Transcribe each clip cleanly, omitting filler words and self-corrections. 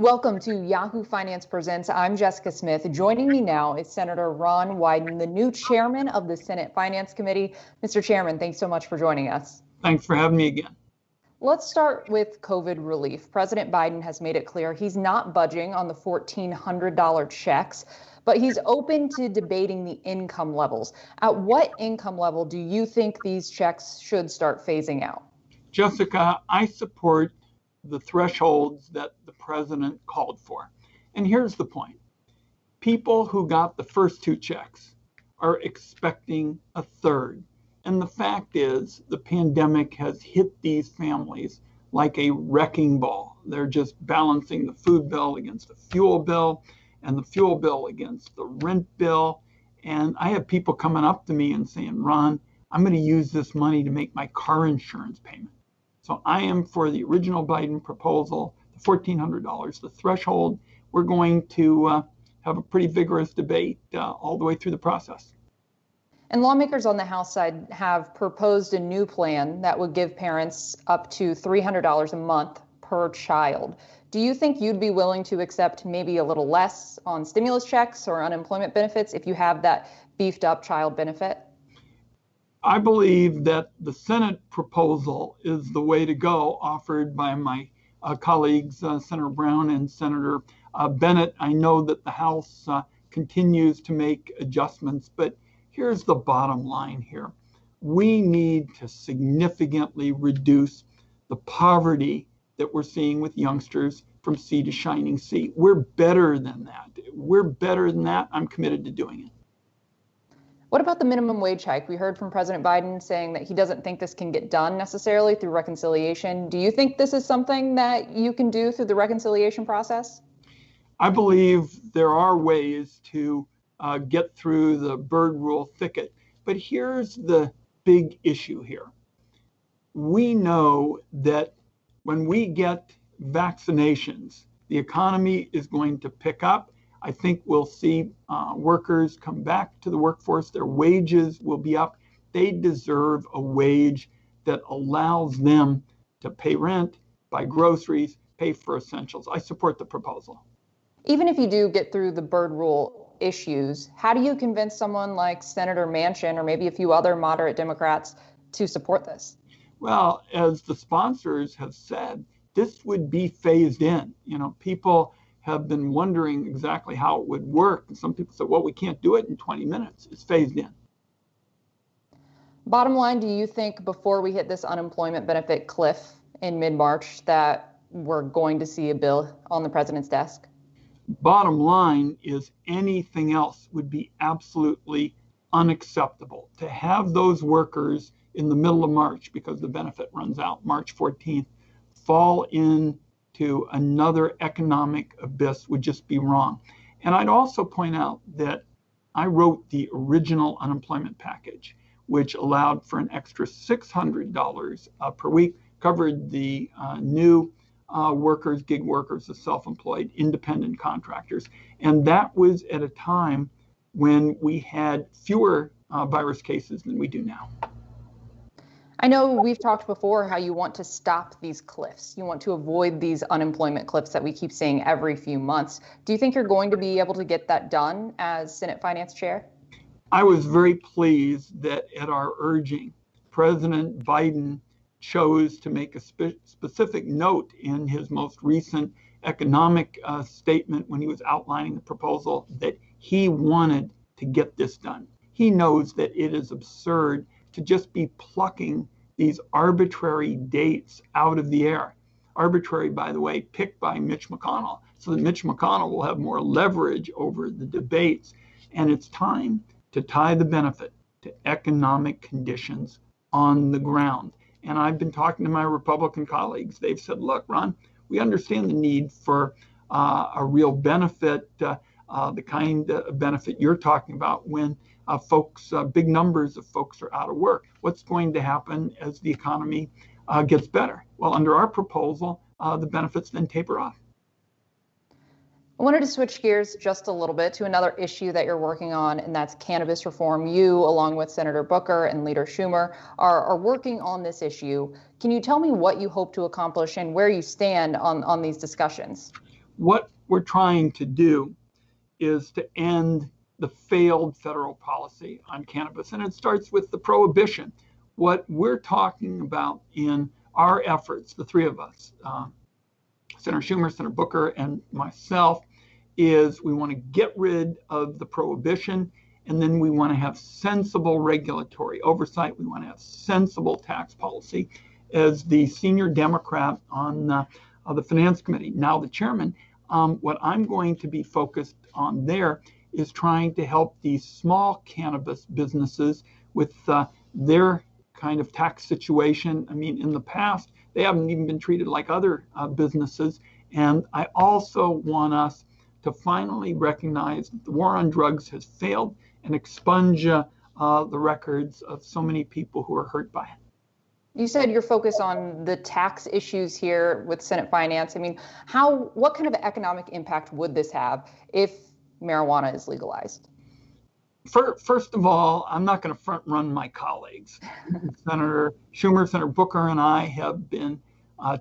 Welcome to Yahoo Finance Presents. I'm Jessica Smith. Joining me now is Senator Ron Wyden, the new chairman of the Senate Finance Committee. Mr. Chairman, thanks so much for joining us. Thanks for having me again. Let's start with COVID relief. President Biden has made it clear he's not budging on the $1,400 checks, but he's open to debating the income levels. At what income level do you think these checks should start phasing out? Jessica, I support the thresholds that the president called for. And here's the point. People who got the first two checks are expecting a third. And the fact is, the pandemic has hit these families like a wrecking ball. They're just balancing the food bill against the fuel bill and the fuel bill against the rent bill. And I have people coming up to me and saying, Ron, I'm going to use this money to make my car insurance payment. So I am for the original Biden proposal, the $1,400, the threshold. We're going to have a pretty vigorous debate all the way through the process. And lawmakers on the House side have proposed a new plan that would give parents up to $300 a month per child. Do you think you'd be willing to accept maybe a little less on stimulus checks or unemployment benefits if you have that beefed up child benefit? I believe that the Senate proposal is the way to go, offered by my colleagues, Senator Brown and Senator Bennett. I know that the House continues to make adjustments, but here's the bottom line here. We need to significantly reduce the poverty that we're seeing with youngsters from sea to shining sea. We're better than that. We're better than that. I'm committed to doing it. What about the minimum wage hike? We heard from President Biden saying that he doesn't think this can get done necessarily through reconciliation. Do you think this is something that you can do through the reconciliation process? I believe there are ways to get through the bird rule thicket. But here's the big issue here. We know that when we get vaccinations, the economy is going to pick up. I think we'll see workers come back to the workforce. Their wages will be up. They deserve a wage that allows them to pay rent, buy groceries, pay for essentials. I support the proposal. Even if you do get through the bird rule issues, how do you convince someone like Senator Manchin or maybe a few other moderate Democrats to support this? Well, as the sponsors have said, this would be phased in. People have been wondering exactly how it would work. And some people said, well, we can't do it in 20 minutes. It's phased in. Bottom line, do you think before we hit this unemployment benefit cliff in mid-March that we're going to see a bill on the president's desk? Bottom line is anything else would be absolutely unacceptable. To have those workers in the middle of March, because the benefit runs out March 14th, fall into another economic abyss would just be wrong. And I'd also point out that I wrote the original unemployment package, which allowed for an extra $600 per week, covered the new workers, gig workers, the self-employed, independent contractors. And that was at a time when we had fewer virus cases than we do now. I know we've talked before how you want to stop these cliffs. You want to avoid these unemployment cliffs that we keep seeing every few months. Do you think you're going to be able to get that done as Senate Finance Chair? I was very pleased that at our urging, President Biden chose to make a specific note in his most recent economic statement when he was outlining the proposal that he wanted to get this done. He knows that it is absurd to just be plucking these arbitrary dates out of the air. Arbitrary, by the way, picked by Mitch McConnell, so that Mitch McConnell will have more leverage over the debates. And it's time to tie the benefit to economic conditions on the ground. And I've been talking to my Republican colleagues. They've said, look, Ron, we understand the need for a real benefit, the kind of benefit you're talking about when big numbers of folks are out of work. What's going to happen as the economy gets better? Well, under our proposal, the benefits then taper off. I wanted to switch gears just a little bit to another issue that you're working on, and that's cannabis reform. You, along with Senator Booker and Leader Schumer, are working on this issue. Can you tell me what you hope to accomplish and where you stand on these discussions? what we're trying to do is to end the failed federal policy on cannabis. And it starts with the prohibition. What we're talking about in our efforts, the three of us, Senator Schumer, Senator Booker, and myself, is we want to get rid of the prohibition, and then we want to have sensible regulatory oversight. We want to have sensible tax policy. As the senior Democrat on the Finance Committee, now the chairman, what I'm going to be focused on there is trying to help these small cannabis businesses with their kind of tax situation. I mean, in the past, they haven't even been treated like other businesses. And I also want us to finally recognize that the war on drugs has failed and expunge the records of so many people who are hurt by it. You said you're focused on the tax issues here with Senate Finance. I mean, what kind of economic impact would this have if marijuana is legalized? First of all, I'm not going to front run my colleagues. Senator Schumer, Senator Booker, and I have been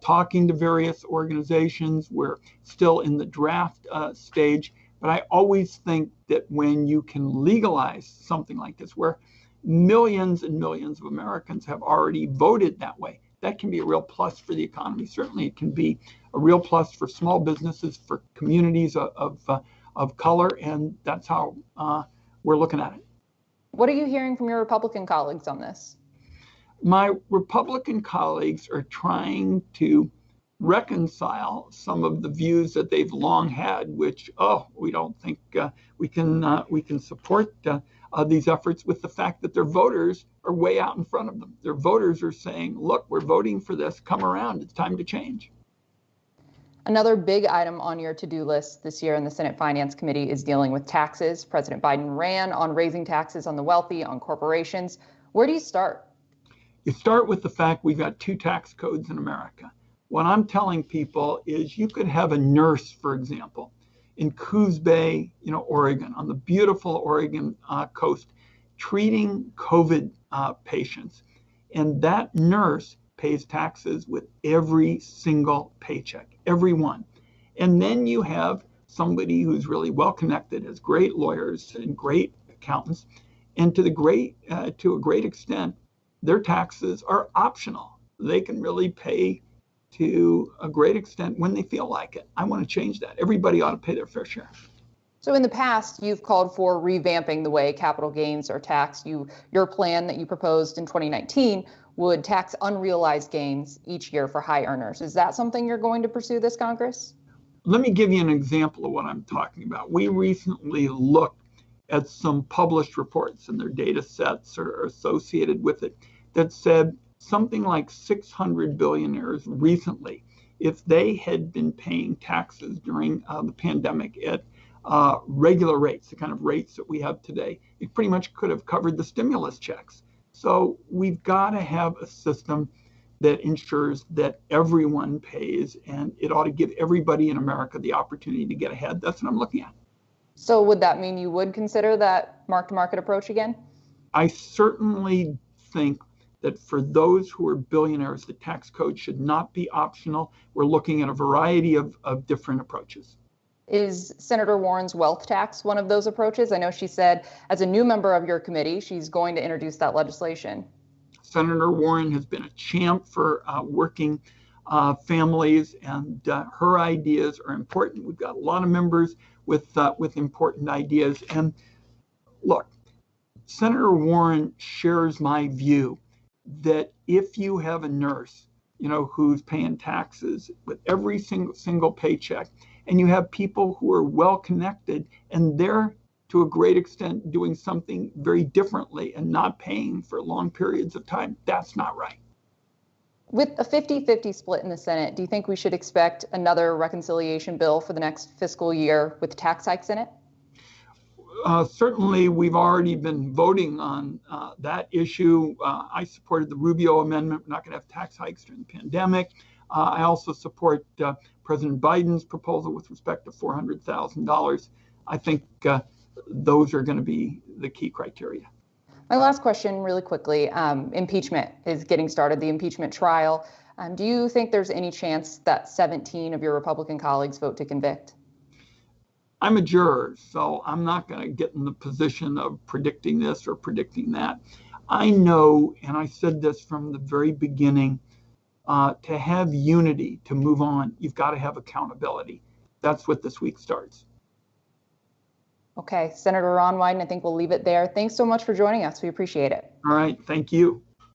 talking to various organizations. We're still in the draft stage, but I always think that when you can legalize something like this, where millions and millions of Americans have already voted that way, that can be a real plus for the economy. Certainly, it can be a real plus for small businesses, for communities of color, and that's how we're looking at it. What are you hearing from your Republican colleagues on this? My Republican colleagues are trying to reconcile some of the views that they've long had, which, we don't think we can support these efforts, with the fact that their voters are way out in front of them. Their voters are saying, look, we're voting for this, come around, it's time to change. Another big item on your to-do list this year in the Senate Finance Committee is dealing with taxes. President Biden ran on raising taxes on the wealthy, on corporations. Where do you start? You start with the fact we've got two tax codes in America. What I'm telling people is you could have a nurse, for example, in Coos Bay, Oregon, on the beautiful Oregon coast, treating COVID patients. And that nurse pays taxes with every single paycheck, every one. And then you have somebody who's really well connected, has great lawyers and great accountants, and to a great extent, their taxes are optional. They can really pay to a great extent when they feel like it. I want to change that. Everybody ought to pay their fair share. So in the past, you've called for revamping the way capital gains are taxed. Your plan that you proposed in 2019 would tax unrealized gains each year for high earners. Is that something you're going to pursue this Congress? Let me give you an example of what I'm talking about. We recently looked at some published reports, and their data sets are associated with it, that said something like 600 billionaires recently, if they had been paying taxes during the pandemic at regular rates, the kind of rates that we have today, it pretty much could have covered the stimulus checks. So we've got to have a system that ensures that everyone pays, and it ought to give everybody in America the opportunity to get ahead. That's what I'm looking at. So would that mean you would consider that mark-to-market approach again? I certainly think that for those who are billionaires, the tax code should not be optional. We're looking at a variety of different approaches. Is Senator Warren's wealth tax one of those approaches? I know she said, as a new member of your committee, she's going to introduce that legislation. Senator Warren has been a champ for working families, and her ideas are important. We've got a lot of members with important ideas. And look, Senator Warren shares my view that if you have a nurse, who's paying taxes with every single paycheck, and you have people who are well connected and they're to a great extent doing something very differently and not paying for long periods of time, that's not right. With a 50-50 split in the Senate, do you think we should expect another reconciliation bill for the next fiscal year with tax hikes in it? Certainly, we've already been voting on that issue. I supported the Rubio amendment. We're not going to have tax hikes during the pandemic. I also support President Biden's proposal with respect to $400,000. I think those are going to be the key criteria. My last question, really quickly, impeachment is getting started, the impeachment trial. Do you think there's any chance that 17 of your Republican colleagues vote to convict? I'm a juror, so I'm not going to get in the position of predicting this or predicting that. I know, and I said this from the very beginning, to have unity, to move on, you've got to have accountability. That's what this week starts. Okay, Senator Ron Wyden, I think we'll leave it there. Thanks so much for joining us. We appreciate it. All right, thank you.